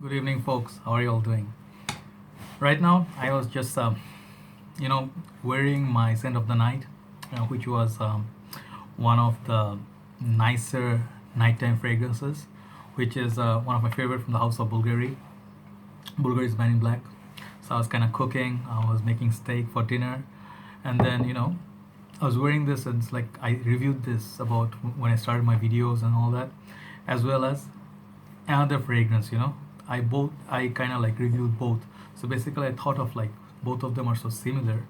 Good evening, folks. How are you all doing? Right now, I was just, wearing my scent of the night, which was one of the nicer nighttime fragrances, which is one of my favorite from the house of Bulgari. Bulgari's Man in Black. So I was kind of cooking. I was making steak for dinner, and then I was wearing this, and it's like I reviewed this about when I started my videos and all that, as well as another fragrance. I kind of like reviewed both. So basically I thought of like both of them are so similar,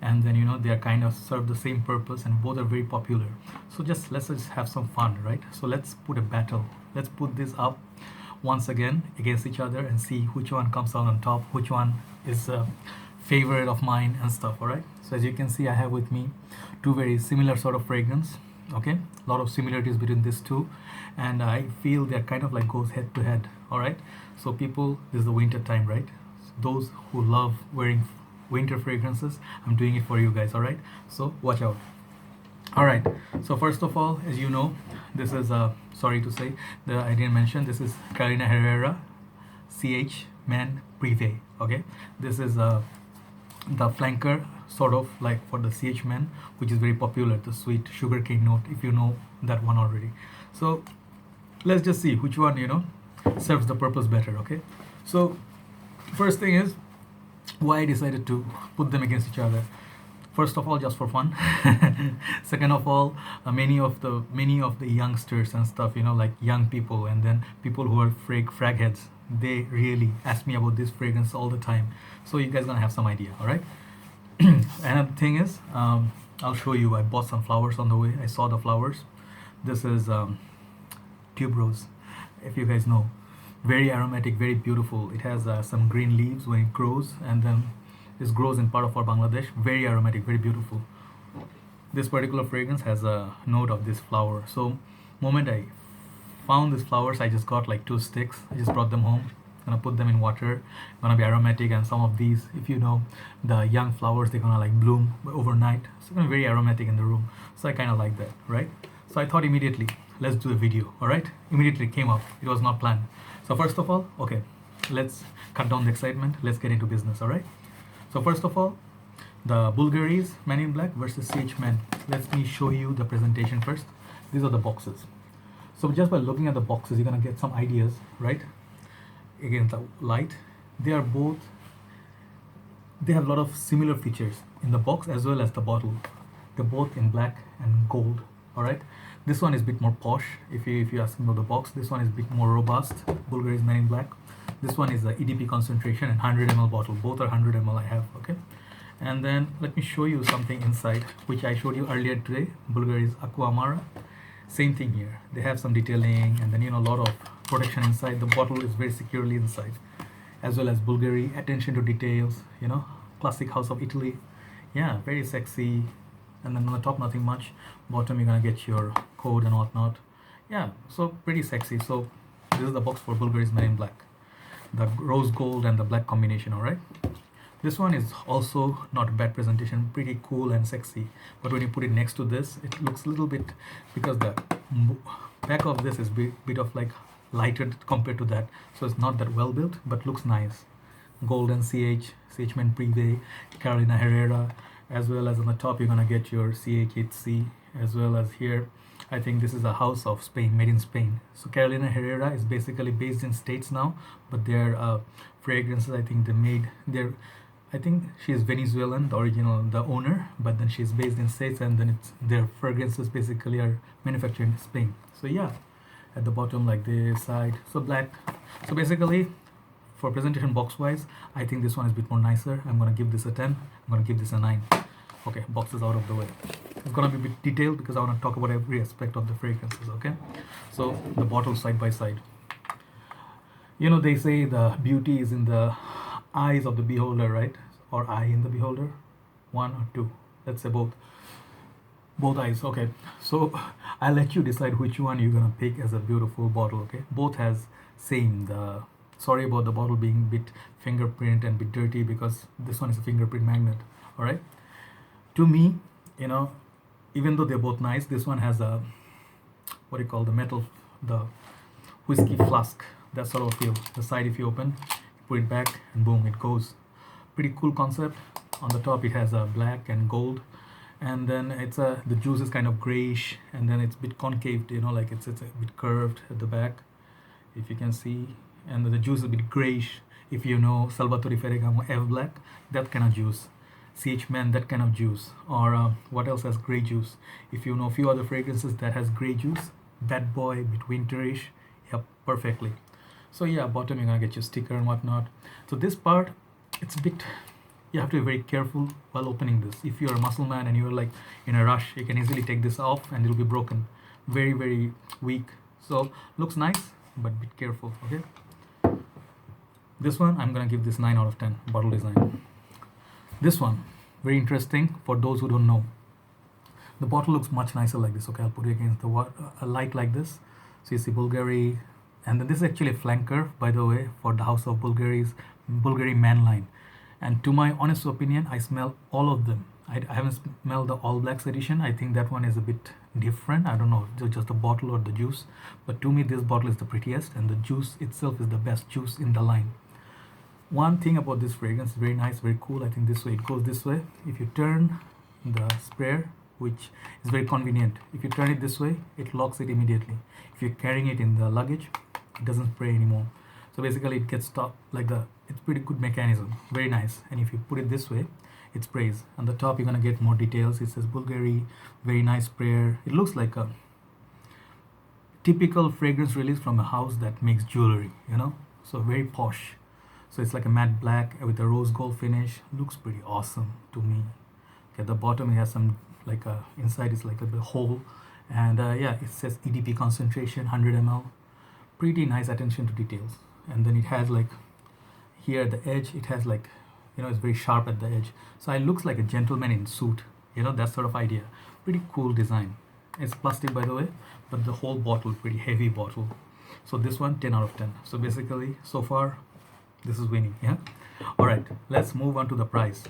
and then they are kind of serve the same purpose, and both are very popular. So let's just have some fun, right? So let's put a battle. Let's put this up once again against each other and see which one comes out on top, which one is a favorite of mine and stuff. All right, so as you can see, I have with me two very similar sort of fragrance. Okay, a lot of similarities between these two, and I feel they're kind of like goes head to head. All right, so people, this is the winter time, right? So those who love wearing winter fragrances, I'm doing it for you guys. All right, so watch out. All right, so first of all, as you know, this is sorry to say that I didn't mention, this is Carolina Herrera CH Men Prive. Okay, this is the flanker, sort of like for the CH Men, which is very popular, the sweet sugarcane note, if you know that one already. So let's just see which one serves the purpose better. Okay, so first thing is why I decided to put them against each other. First of all, just for fun. Second of all, many of the youngsters and stuff, like young people, and then people who are frag heads, they really ask me about this fragrance all the time. So you guys gonna have some idea. All right. Another thing is, I'll show you. I bought some flowers on the way. I saw the flowers. This is tuberose, if you guys know. Very aromatic, very beautiful. It has some green leaves when it grows, and then this grows in part of our Bangladesh. Very aromatic, very beautiful. This particular fragrance has a note of this flower. So moment I found these flowers, I just got like 2 sticks. I just brought them home. Gonna put them in water. Gonna be aromatic, and some of these, if you know, the young flowers, they're gonna like bloom overnight. So it's gonna be very aromatic in the room. So I kind of like that, right? So I thought immediately, let's do a video. All right, immediately it came up. It was not planned. So first of all, okay, let's cut down the excitement. Let's get into business. All right. So first of all, the Bvlgari's Man in Black versus CH Men. Let me show you the presentation first. These are the boxes. So just by looking at the boxes, you're gonna get some ideas, right? Against the light, they have a lot of similar features in the box as well as the bottle. They're both in black and gold. All right. This one is a bit more posh. If you ask me about the box, this one is a bit more robust. Bvlgari's Man in Black. This one is the EDP concentration and 100 ml bottle. Both are 100 ml I have. Okay. And then let me show you something inside, which I showed you earlier today. Bvlgari's Aqua Amara. Same thing here. They have some detailing, and then a lot of protection inside. The bottle is very securely inside, as well as Bvlgari attention to details. Classic house of Italy. Yeah, very sexy. And then on the top, nothing much. Bottom, you're gonna get your code and whatnot. Yeah, so pretty sexy. So this is the box for Bvlgari's Man in Black, the rose gold and the black combination. All right. This one is also not a bad presentation, pretty cool and sexy. But when you put it next to this, it looks a little bit, because the back of this is bit of like lighter compared to that, so it's not that well built, but looks nice. Golden CH Men Prive, Carolina Herrera, as well as on the top you're gonna get your CHHC, as well as here. I think this is a house of Spain, made in Spain. So Carolina Herrera is basically based in States now, but their fragrances, I think I think she is Venezuelan, the original, the owner, but then she's based in States, and then their fragrances basically are manufactured in Spain. So yeah, at the bottom like this side, so black. So basically, for presentation box wise, I think this one is a bit more nicer. I'm gonna give this a 10. I'm gonna give this a 9. Okay, box is out of the way. It's gonna be a bit detailed because I want to talk about every aspect of the fragrances. Okay, so the bottle side by side. They say the beauty is in the eyes of the beholder, right? Or eye in the beholder, one or two. Let's say both eyes. Okay, so I'll let you decide which one you're gonna pick as a beautiful bottle. Okay, both has same. Sorry about the bottle being a bit fingerprint and a bit dirty, because this one is a fingerprint magnet. All right, to me, even though they're both nice, this one has a, what do you call the metal, the whiskey flask that sort of feel. The side, if you open, put it back, and boom, it goes. Pretty cool concept. On the top, it has a black and gold, and then it's the juice is kind of grayish, and then it's a bit concave, you know, like it's a bit curved at the back, if you can see, and the juice is a bit grayish. If you know Salvatore Ferragamo F Black, that kind of juice. CH Men, that kind of juice. Or what else has gray juice? If you know a few other fragrances that has gray juice, Bad Boy, bit winterish, yep, perfectly. So yeah, bottom you're gonna get your sticker and whatnot. So this part, it's a bit, you have to be very careful while opening this. If you're a muscle man and you're like in a rush, you can easily take this off and it'll be broken. Very, very weak. So looks nice, but be careful, okay? This one, I'm gonna give this 9 out of 10, bottle design. This one, very interesting for those who don't know. The bottle looks much nicer like this, okay? I'll put it against the a light like this. So you see Bvlgari, and then this is actually a flanker, by the way, for the House of Bvlgari's Bvlgari Man line. And to my honest opinion, I smell all of them. I haven't smelled the All Blacks edition. I think that one is a bit different. I don't know, just the bottle or the juice. But to me, this bottle is the prettiest, and the juice itself is the best juice in the line. One thing about this fragrance is very nice, very cool. I think this way, it goes this way. If you turn the sprayer, which is very convenient, if you turn it this way, it locks it immediately. If you're carrying it in the luggage, it doesn't spray anymore. So basically it gets stopped like it's pretty good mechanism, very nice. And if you put it this way, it sprays. On the top you're gonna get more details. It says Bvlgari, very nice sprayer. It looks like a typical fragrance release from a house that makes jewelry, you know, so very posh. So it's like a matte black with a rose gold finish. Looks pretty awesome to me. Okay, at the bottom it has some like inside is like a bit hole, and yeah, it says EDP concentration 100 ml. Pretty nice attention to details. And then it has like here at the edge, it has like, you know, it's very sharp at the edge. So it looks like a gentleman in suit, you know, that sort of idea. Pretty cool design. It's plastic, by the way, but the whole bottle, pretty heavy bottle. So this one, 10 out of 10. So basically, so far, this is winning, yeah? All right, let's move on to the price.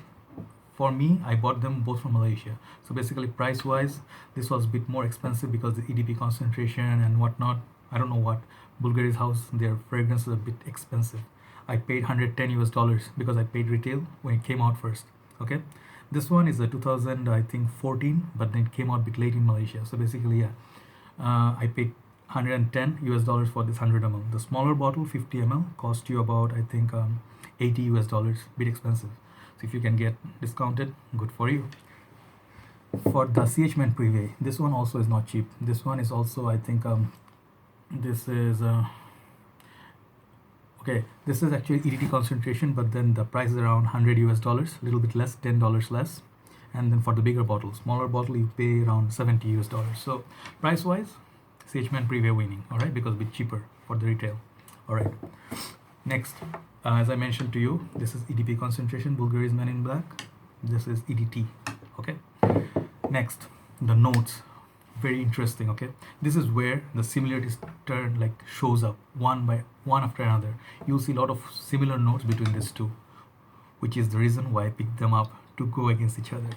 For me, I bought them both from Malaysia. So basically, price-wise, this was a bit more expensive because the EDP concentration and whatnot. I don't know what. Bvlgari's house, their fragrance is a bit expensive. I paid 110 US dollars because I paid retail when it came out first, okay? This one is a 2014, but then it came out a bit late in Malaysia. So basically, yeah, I paid 110 US dollars for this 100 ml. The smaller bottle, 50 ml, cost you about, I think, 80 US dollars, bit expensive. So if you can get discounted, good for you. For the CH Men Prive, this one also is not cheap. This one is also, I think, this is okay, this is actually EDT concentration, but then the price is around 100 US dollars, a little bit less, $10 less. And then for the bigger bottle, smaller bottle, you pay around 70 US dollars. So price wise, CH Men Prive winning, all right, because a bit cheaper for the retail. All right, next, as I mentioned to you, this is EDP concentration, Bvlgari's Men in Black. This is EDT, okay. Next, the notes, very interesting, okay. This is where the similarities turn, like shows up one by one after another. You'll see a lot of similar notes between these two, which is the reason why I picked them up to go against each other.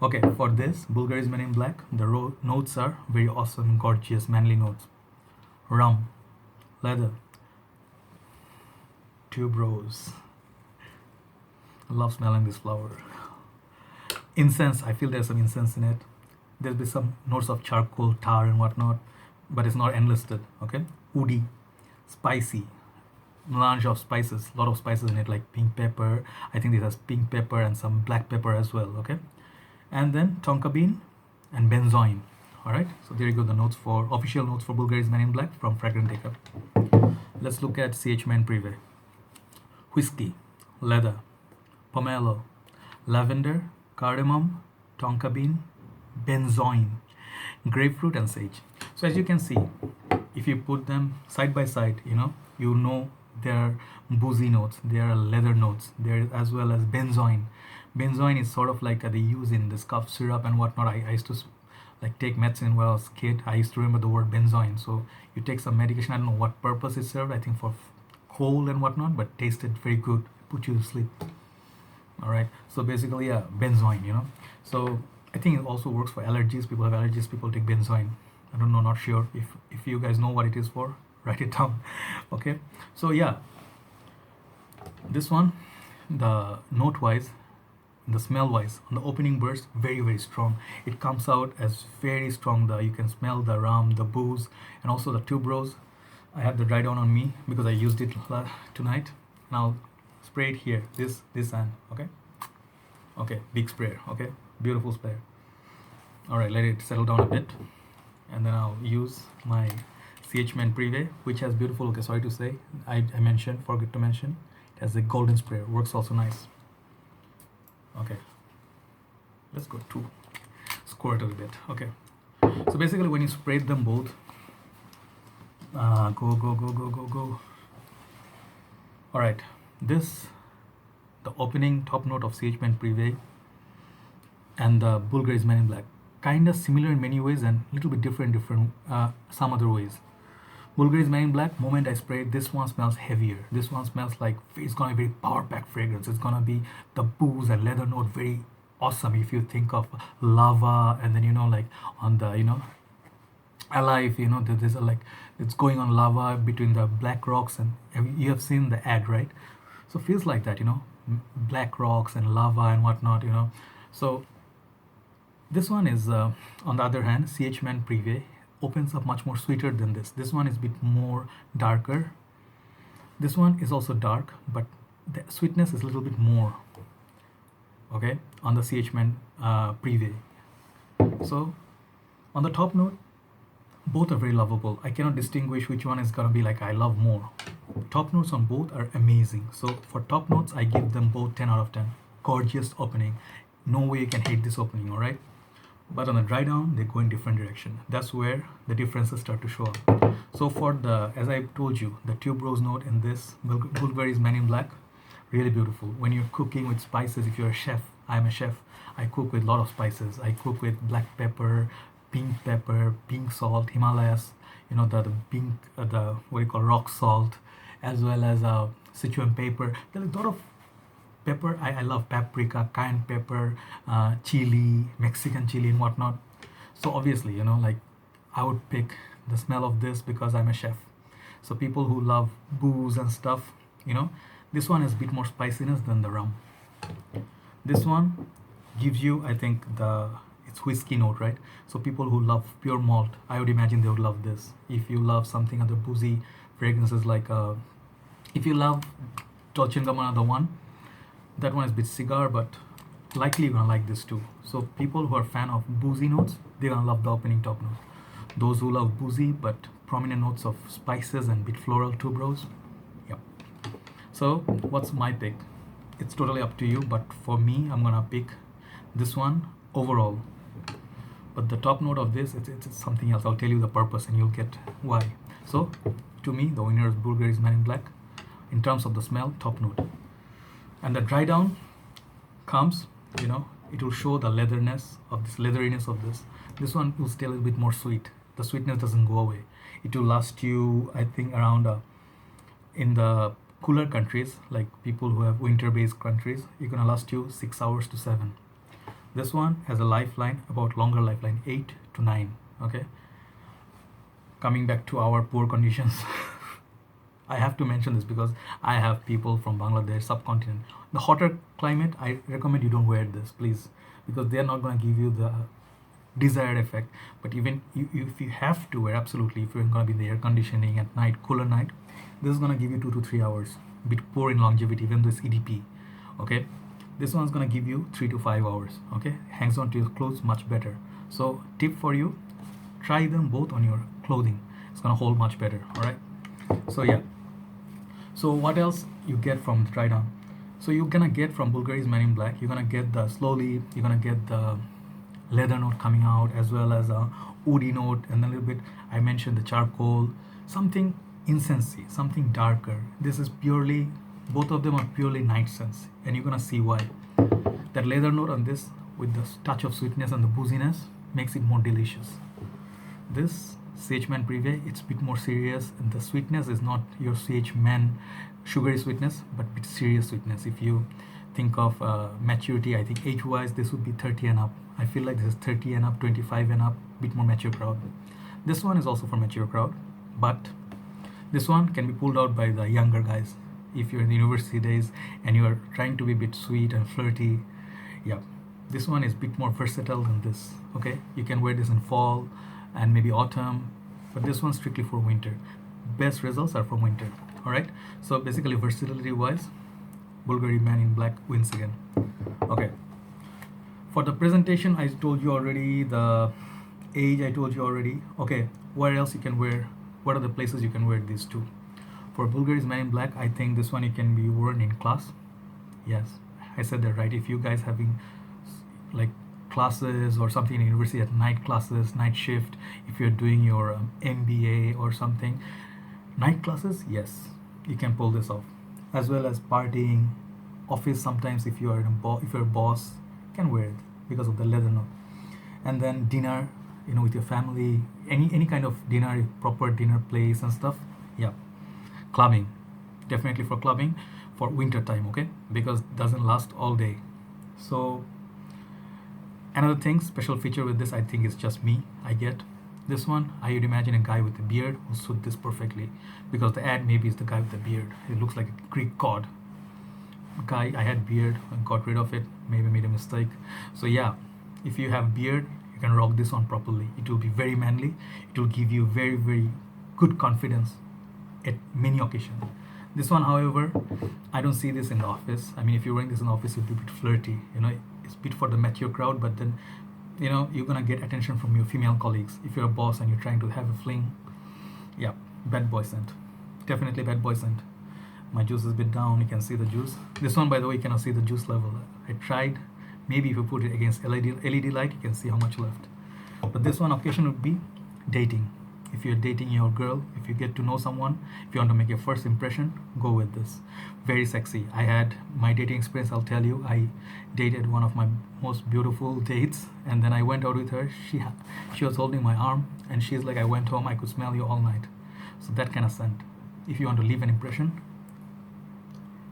Okay, for this Bvlgari's Men in Black, the notes are very awesome, gorgeous, manly notes. Rum, leather, tuberose. I love smelling this flower. Incense, I feel there's some incense in it. There'll be some notes of charcoal, tar and whatnot, but it's not enlisted, okay. Woody, spicy, melange of spices, a lot of spices in it, like pink pepper. I think this has pink pepper and some black pepper as well, okay. And then tonka bean and benzoin. All right, so there you go, the notes for official notes for Bvlgari's Men in Black from Fragrant Takeup. Let's look at CH Men Prive. Whiskey, leather, pomelo, lavender, cardamom, tonka bean, benzoin, grapefruit and sage. So as you can see, if you put them side by side, you know there are boozy notes, there are leather notes, there as well as benzoin. Benzoin is sort of like they use in this cough syrup and whatnot. I used to like take medicine when I was a kid. I used to remember the word benzoin. So you take some medication, I don't know what purpose it served, I think for cold and whatnot, but tasted very good, put you to sleep. All right, so basically, yeah, benzoin, you know. So I think it also works for allergies. People have allergies, people take benzoin. I don't know, not sure. If you guys know what it is for, write it down. Okay, so yeah, this one, the note wise, the smell wise, on the opening burst, very very strong. It comes out as very strong. You can smell the rum, the booze, and also the tuberose. I have the dry down on me because I used it tonight. Now spray it here, this hand. Okay, big sprayer. Okay, beautiful sprayer. All right, let it settle down a bit, and then I'll use my CH Men Prive, which has beautiful, okay, sorry to say, I forget to mention, it has a golden sprayer, works also nice. Okay, let's go to squirt a bit. Okay, so basically when you spray them both, go. All right, this, the opening top note of CH Men Prive and the Bvlgari Men Black, kind of similar in many ways and a little bit different some other ways. Bvlgari Men Black, moment I spray, this one smells heavier. This one smells like it's gonna be very power packed fragrance. It's gonna be the booze and leather note, very awesome. If you think of lava, and then like on the alive, there's like it's going on lava between the black rocks, and you have seen the ad, right? So feels like that, black rocks and lava and whatnot, So this one is on the other hand, CH Men Prive opens up much more sweeter than this. This one is a bit more darker. This one is also dark, but the sweetness is a little bit more, okay, on the CH Men Prive. So on the top note, both are very lovable. I cannot distinguish which one is gonna be like I love more. Top notes on both are amazing. So for top notes, I give them both 10 out of 10. Gorgeous opening. No way you can hate this opening, all right? But on the dry down, they go in different direction. That's where the differences start to show up. So for the, as I told you, the tuberose note in this Bvlgari Men Black, really beautiful. When you're cooking with spices, if you're a chef, I'm a chef, I cook with a lot of spices. I cook with black pepper, pink salt, Himalayas, the pink, the what you call rock salt, as well as Sichuan pepper. There's a lot of pepper. I love paprika, cayenne pepper, chili, Mexican chili and whatnot. So obviously, like I would pick the smell of this because I'm a chef. So people who love booze and stuff, this one has a bit more spiciness than the rum. This one gives you, I think, it's whiskey note, right? So people who love pure malt, I would imagine they would love this. If you love something other boozy fragrances, like if you love Dolce & Gabbana, the one, that one is a bit cigar, but likely you're gonna like this too. So people who are fan of boozy notes, they're gonna love the opening top note. Those who love boozy but prominent notes of spices and bit floral tuberose, yep. So what's my pick? It's totally up to you, but for me, I'm gonna pick this one overall. But the top note of this, it's something else. I'll tell you the purpose and you'll get why. So to me, the winner is Bvlgari Men Black in terms of the smell, top note. And the dry down comes, it will show the leatheriness of this. This one will stay a little bit more sweet. The sweetness doesn't go away. It will last you, I think, around in the cooler countries, like people who have winter-based countries, it's gonna last you 6 hours to 7. This one has a lifeline, about longer lifeline, 8 to 9. Okay. Coming back to our poor conditions. I have to mention this because I have people from Bangladesh, subcontinent. The hotter climate, I recommend you don't wear this, please, because they are not going to give you the desired effect. But even if you have to wear, absolutely, if you're going to be in the air conditioning at night, cooler night, this is going to give you 2 to 3 hours. Bit poor in longevity, even though it's EDP. Okay, this one's going to give you 3 to 5 hours. Okay, hangs on to your clothes much better. So tip for you, try them both on your clothing. It's going to hold much better. All right. So yeah. So what else you get from the dry down? So you're gonna get from Bvlgari Men Black, you're gonna get the slowly, you're gonna get the leather note coming out, as well as a woody note, and a little bit, I mentioned the charcoal, something incensey, something darker. This is purely, both of them are purely night scents, and you're gonna see why. That leather note on this, with the touch of sweetness and the booziness, makes it more delicious. This CH Men Prive, it's a bit more serious, and the sweetness is not your CH Men sugary sweetness, but bit serious sweetness. If you think of maturity, I think age-wise, this would be 30 and up. I feel like this is 30 and up, 25 and up, bit more mature crowd. This one is also for mature crowd, but This one can be pulled out by the younger guys. If you're in the university days and you are trying to be a bit sweet and flirty, yeah, this one is a bit more versatile than this. Okay, you can wear this in fall and maybe autumn, but this one's strictly for winter. Best results are from winter. All right, so basically versatility wise, Bvlgari Man in Black wins again. Okay, for the presentation I told you already, the age I told you already. Okay, where else you can wear, what are the places you can wear these two? For Bvlgari Man in Black, I think this one you can be worn in class. Yes, I said that right. If you guys having like classes or something in university at night classes, night shift, if you're doing your MBA or something, night classes, yes, you can pull this off. As well as partying, office sometimes if you are if you're a boss, you can wear it because of the leather note. And then dinner, you know, with your family, any kind of dinner, proper dinner place and stuff. Yeah, clubbing, definitely for clubbing for winter time. Okay, because it doesn't last all day. So another thing, special feature with this, I think it's just me, I get this one. I would imagine a guy with a beard will suit this perfectly, because the ad maybe is the guy with the beard. It looks like a Greek god. Guy, I had beard and got rid of it, maybe made a mistake. So yeah, if you have beard, you can rock this one properly. It will be very manly. It will give you very, very good confidence at many occasions. This one, however, I don't see this in the office. I mean, if you're wearing this in the office, you'll be a bit flirty. You know, it's a bit for the mature crowd, but then, you know, you're gonna get attention from your female colleagues. If you're a boss and you're trying to have a fling, yeah, bad boy scent. Definitely bad boy scent. My juice is a bit down. You can see the juice. This one, by the way, you cannot see the juice level. I tried. Maybe if you put it against LED light, you can see how much left. But this one occasion would be dating. If you're dating your girl, if you get to know someone, if you want to make your first impression, go with this. Very sexy. I had my dating experience, I'll tell you. I dated one of my most beautiful dates, and then I went out with her. She was holding my arm, and she's like, I went home, I could smell you all night. So that kind of scent. If you want to leave an impression,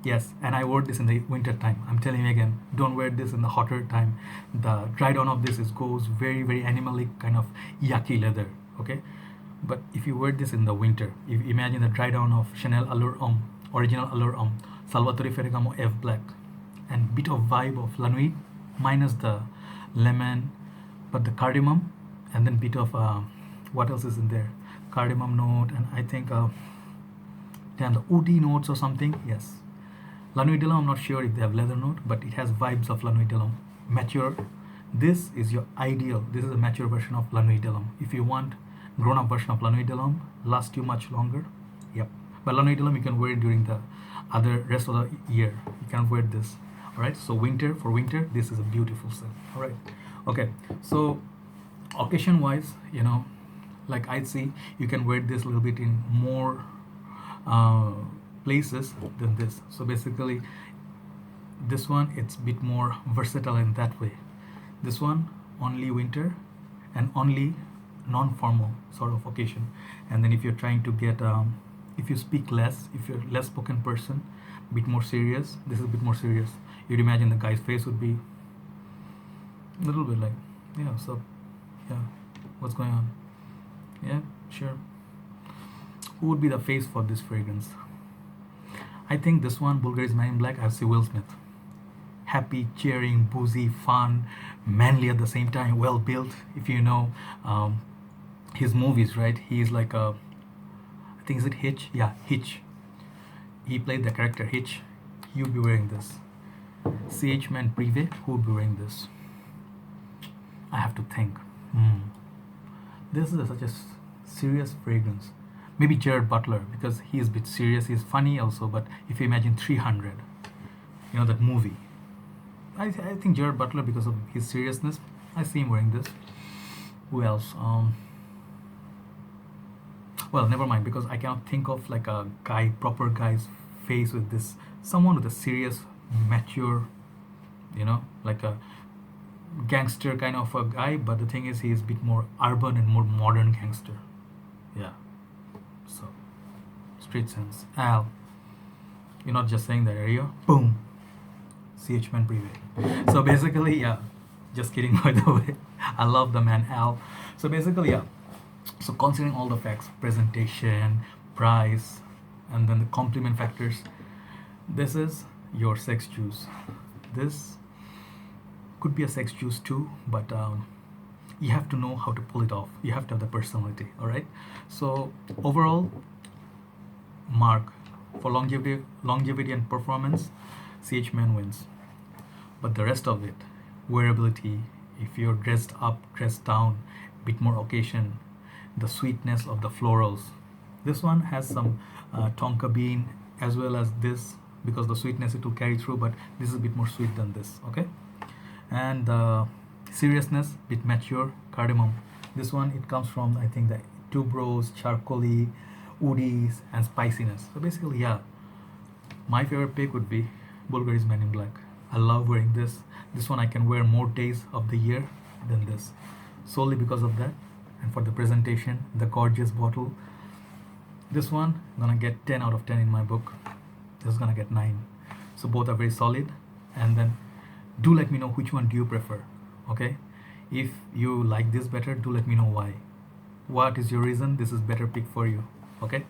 yes. And I wore this in the winter time. I'm telling you again, don't wear this in the hotter time. The dry down of this goes very, very animalic, kind of yucky leather. Okay, but if you wear this in the winter, if you imagine the dry down of Chanel Allure Homme, original Allure Homme, Salvatore Ferragamo F Black, and bit of vibe of La Nuit, minus the lemon, but the cardamom, and then bit of what else is in there? Cardamom note, and I think damn, the woody notes or something. Yes, La Nuit de l'Homme, I'm not sure if they have leather note, but it has vibes of La Nuit de l'Homme. Mature. This is your ideal. This is a mature version of La Nuit de l'Homme. If you want grown-up version of La Nuit de l'Homme, last you much longer. Yep. But La Nuit de l'Homme you can wear it during the other rest of the year. You can't wear this. Alright, so winter, for winter, this is a beautiful set. Alright. Okay. So occasion wise, you know, like I'd see, you can wear this a little bit in more places than this. So basically this one, it's a bit more versatile in that way. This one only winter and only non-formal sort of occasion. And then if you're trying to get if you speak less, if you're less spoken person, a bit more serious, this is a bit more serious. You'd imagine the guy's face would be a little bit like, yeah, so yeah, what's going on? Yeah, sure. Who would be the face for this fragrance? I think this one, Bvlgari Man in Black, I see Will Smith. Happy, cheering, boozy, fun, manly at the same time, well built. If you know his movies, right? He is like a, I think, is it Hitch? Yeah, Hitch. He played the character Hitch. He would be wearing this. CH Men Prive, who would be wearing this? I have to think. This is such a serious fragrance. Maybe Jared Butler, because he is a bit serious. He's funny also, but if you imagine 300, you know, that movie. I think Jared Butler, because of his seriousness, I see him wearing this. Who else? Well, never mind, because I cannot think of like a guy, proper guy's face with this. Someone with a serious, mature, you know, like a gangster kind of a guy. But the thing is, he is a bit more urban and more modern gangster. Yeah. So, street sense. Al, you're not just saying that area. Boom. CH Men Prive. So basically, yeah, just kidding, by the way. I love the man Al. So basically, yeah. So considering all the facts, presentation, price, and then the complement factors. This is your sex juice. This could be a sex juice too, but you have to know how to pull it off. You have to have the personality. All right. So overall, mark for longevity and performance, CH Men wins. But the rest of it, wearability, if you're dressed up, dressed down, bit more occasion, the sweetness of the florals. This one has some tonka bean as well as this, because the sweetness it will carry through, but this is a bit more sweet than this. Okay. And seriousness, bit mature, cardamom. This one, it comes from, I think, the tuberose, charcoaly, woodies, and spiciness. So basically, yeah, my favorite pick would be Bvlgari's Men in Black. I love wearing this. This one I can wear more days of the year than this, solely because of that. And for the presentation, the gorgeous bottle. This one, I'm gonna get 10 out of 10 in my book. This is gonna get 9. So both are very solid. And then do let me know which one do you prefer. Okay, if you like this better, do let me know why. What is your reason this is better pick for you? Okay,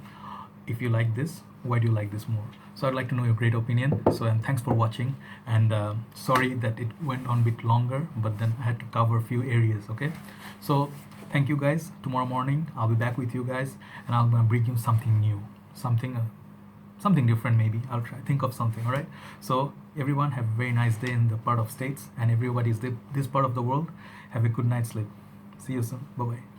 if you like this, why do you like this more? So I'd like to know your great opinion. So, and thanks for watching, and sorry that it went on a bit longer, but then I had to cover a few areas. Okay, so thank you guys. Tomorrow morning I'll be back with you guys, and I'm gonna bring you something new, something different. Maybe I'll try think of something. All right, so everyone have a very nice day in the part of States, and everybody is this part of the world, have a good night's sleep. See you soon. Bye bye.